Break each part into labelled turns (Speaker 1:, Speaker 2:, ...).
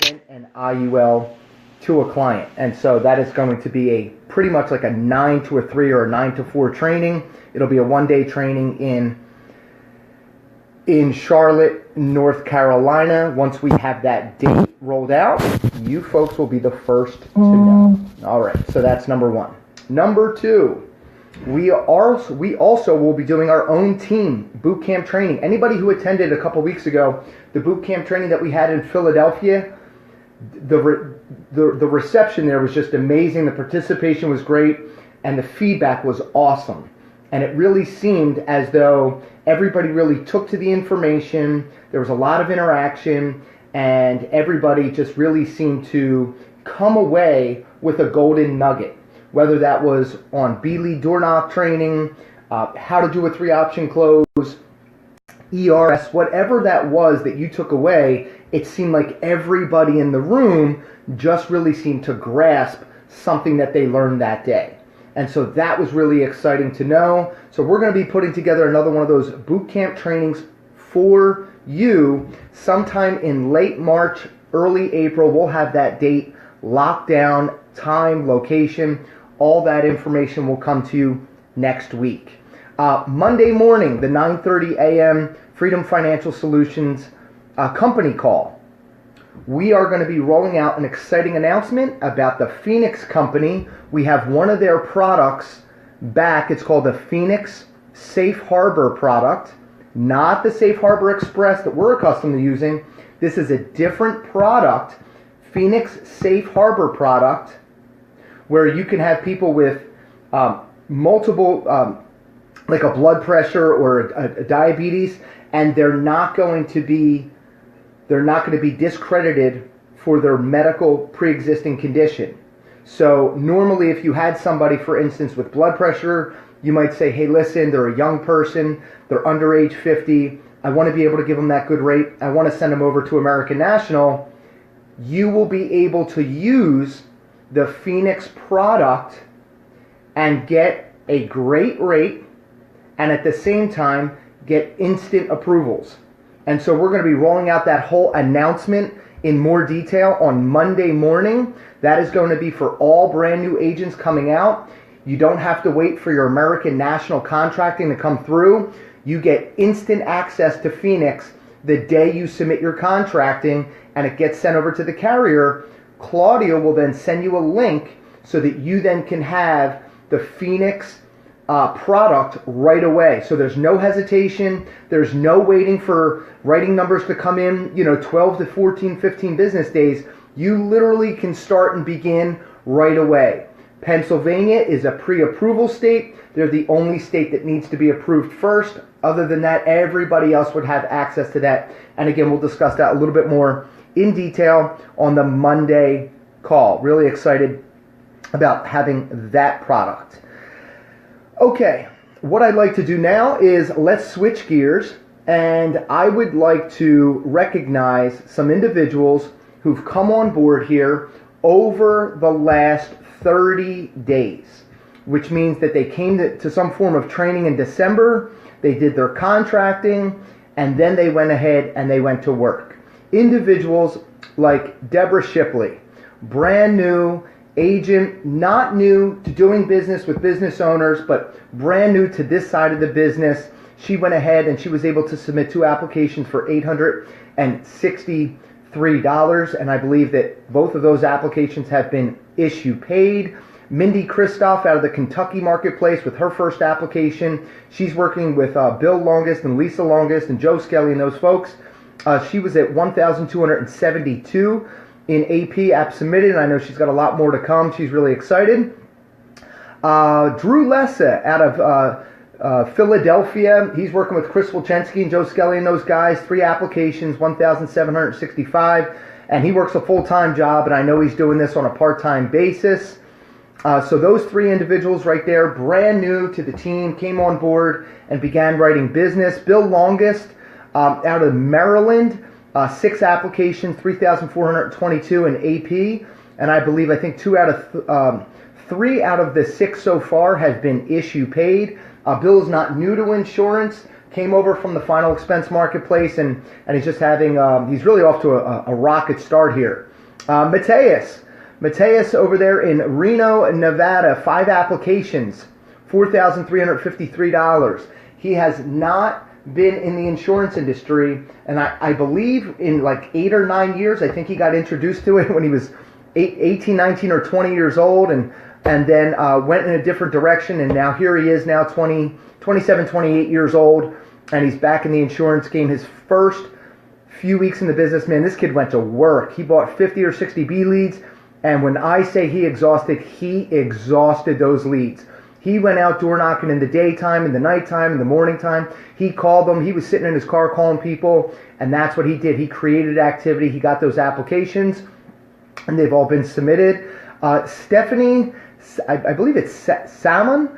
Speaker 1: present an IUL to a client. And so that is going to be a pretty much like a 9 to a 3 or a 9 to 4 training. It'll be a one-day training in Charlotte, North Carolina. Once we have that date rolled out, you folks will be the first to know. All right, so that's number one. Number two, we also will be doing our own team boot camp training. Anybody who attended a couple weeks ago, the boot camp training that we had in Philadelphia, the reception there was just amazing. The participation was great, and the feedback was awesome. And it really seemed as though everybody really took to the information. There was a lot of interaction, and everybody just really seemed to come away with a golden nugget. Whether that was on B-Lead door knock training, how to do a 3-option close, ERS, whatever that was that you took away, it seemed like everybody in the room just really seemed to grasp something that they learned that day. And so that was really exciting to know. So we're going to be putting together another one of those boot camp trainings for you sometime in late March, early April. We'll have that date locked down, time, location. All that information will come to you next week. Monday morning, the 9:30 a.m. Freedom Financial Solutions company call. We are going to be rolling out an exciting announcement about the Phoenix Company. We have one of their products back. It's called the Phoenix Safe Harbor product, not the Safe Harbor Express that we're accustomed to using. This is a different product, Phoenix Safe Harbor product, where you can have people with multiple, like a blood pressure or a diabetes, and they're not going to be discredited for their medical pre-existing condition. So normally if you had somebody, for instance, with blood pressure, you might say, hey, listen, they're a young person, they're under age 50, I want to be able to give them that good rate, I want to send them over to American National. You will be able to use the Phoenix product and get a great rate, and at the same time get instant approvals. And so we're going to be rolling out that whole announcement in more detail on Monday morning. That is going to be for all brand new agents coming out. You don't have to wait for your American National contracting to come through. You get instant access to Phoenix the day you submit your contracting, and it gets sent over to the carrier. Claudia will then send you a link so that you then can have the Phoenix product right away. So there's no hesitation. There's no waiting for writing numbers to come in, 12 to 14, 15 business days. You literally can start and begin right away. Pennsylvania is a pre-approval state. They're the only state that needs to be approved first. Other than that, everybody else would have access to that. And again, we'll discuss that a little bit more in detail on the Monday call. Really excited about having that product. Okay, what I'd like to do now is let's switch gears, and I would like to recognize some individuals who've come on board here over the last 30 days, which means that they came to some form of training in December, they did their contracting, and then they went ahead and they went to work. Individuals like Deborah Shipley, brand new agent, not new to doing business with business owners, but brand new to this side of the business. She went ahead and she was able to submit 2 applications for $863, and I believe that both of those applications have been issue paid. Mindy Kristoff out of the Kentucky marketplace with her first application. She's working with Bill Longest and Lisa Longest and Joe Skelly and those folks. She was at 1,272 in AP app submitted, and I know she's got a lot more to come. She's really excited. Drew Lessa out of Philadelphia. He's working with Chris Wilczynski and Joe Skelly and those guys. 3 applications, 1,765, and he works a full-time job, and I know he's doing this on a part-time basis. So those 3 individuals right there, brand new to the team, came on board and began writing business. Bill Longest out of Maryland, 6 applications, 3,422 in AP, and I think 3 out of the 6 so far have been issue paid. Bill is not new to insurance, came over from the Final Expense marketplace, and he's just having, he's really off to a rocket start here. Mateus over there in Reno, Nevada, 5 applications, $4,353. He has not been in the insurance industry, and I believe in like 8 or 9 years. I think he got introduced to it when he was 18, 19, or 20 years old, and then went in a different direction, and now here he is now 27, 28 years old, and he's back in the insurance game. His first few weeks in the business, man, this kid went to work. He bought 50 or 60 B leads, and when I say he exhausted those leads. He went out door knocking in the daytime, in the nighttime, in the morning time. He called them. He was sitting in his car calling people, and that's what he did. He created activity. He got those applications, and they've all been submitted. Stephanie, I believe it's Salmon.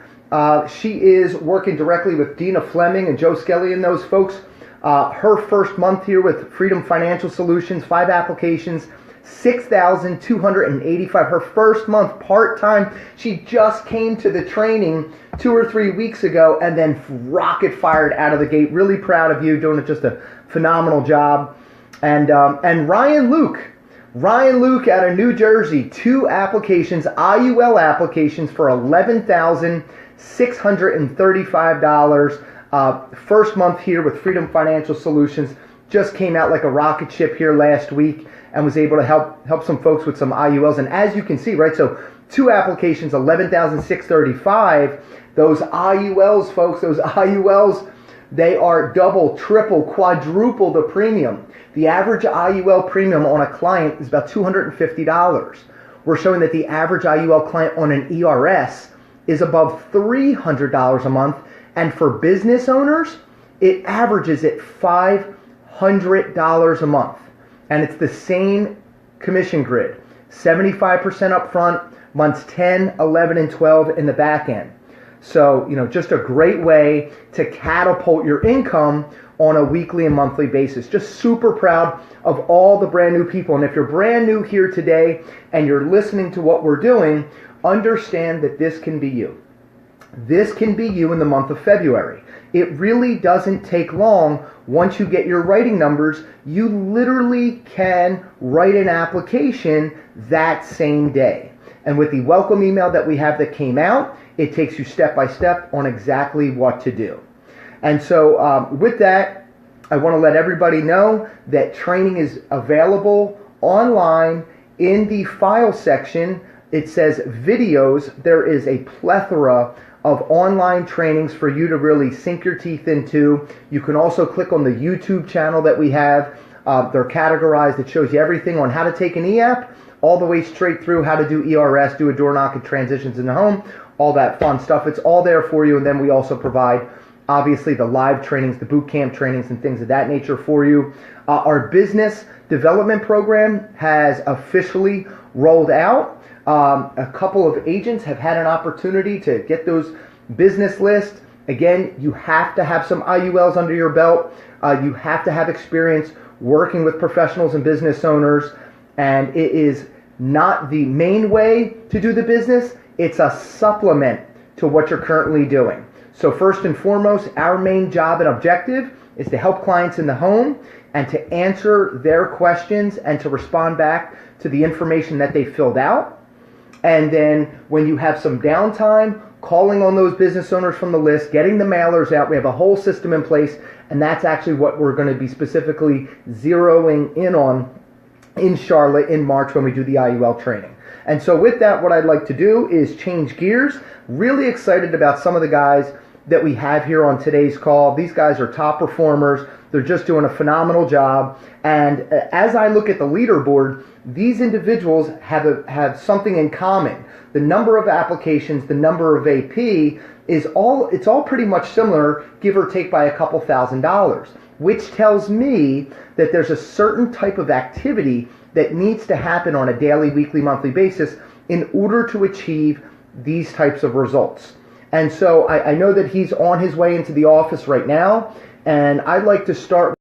Speaker 1: She is working directly with Dina Fleming and Joe Skelly and those folks. Her first month here with Freedom Financial Solutions, 5 applications, $6,285. Her first month part-time. She just came to the training 2 or 3 weeks ago and then rocket fired out of the gate. Really proud of you, doing just a phenomenal job. And Ryan Luke out of New Jersey, 2 applications, IUL applications for $11,635. First month here with Freedom Financial Solutions. Just came out like a rocket ship here last week and was able to help some folks with some IULs. And as you can see, right, so 2 applications, $11,635. Those IULs, folks, they are double, triple, quadruple the premium. The average IUL premium on a client is about $250. We're showing that the average IUL client on an ERS is above $300 a month. And for business owners, it averages at $500 a month. And it's the same commission grid, 75% up front, months 10, 11, and 12 in the back end. So, just a great way to catapult your income on a weekly and monthly basis. Just super proud of all the brand new people. And if you're brand new here today and you're listening to what we're doing, understand that this can be you. This can be you in the month of February. It really doesn't take long. Once you get your writing numbers, you literally can write an application that same day. And with the welcome email that we have that came out, it takes you step by step on exactly what to do. And so with that, I want to let everybody know that training is available online in the file section. It says videos. There is a plethora of online trainings for you to really sink your teeth into. You can also click on the YouTube channel that we have. They're categorized. It shows you everything on how to take an EAP, all the way straight through how to do ERS, do a door knock and transitions in the home, all that fun stuff. It's all there for you. And then we also provide, obviously, the live trainings, the boot camp trainings, and things of that nature for you. Our business development program has officially rolled out. A couple of agents have had an opportunity to get those business lists. Again, you have to have some IULs under your belt. You have to have experience working with professionals and business owners. And it is not the main way to do the business. It's a supplement to what you're currently doing. So first and foremost, our main job and objective is to help clients in the home and to answer their questions and to respond back to the information that they filled out. And then when you have some downtime, calling on those business owners from the list, getting the mailers out. We have a whole system in place, and that's actually what we're going to be specifically zeroing in on in Charlotte in March when we do the IUL training. And so with that, what I'd like to do is change gears. Really excited about some of the guys that we have here on today's call. These guys are top performers. They're just doing a phenomenal job. And as I look at the leaderboard, these individuals have something in common. The number of applications, the number of AP it's all pretty much similar, give or take by a couple $1,000, which tells me that there's a certain type of activity that needs to happen on a daily, weekly, monthly basis in order to achieve these types of results. And so I know that he's on his way into the office right now, and I'd like to start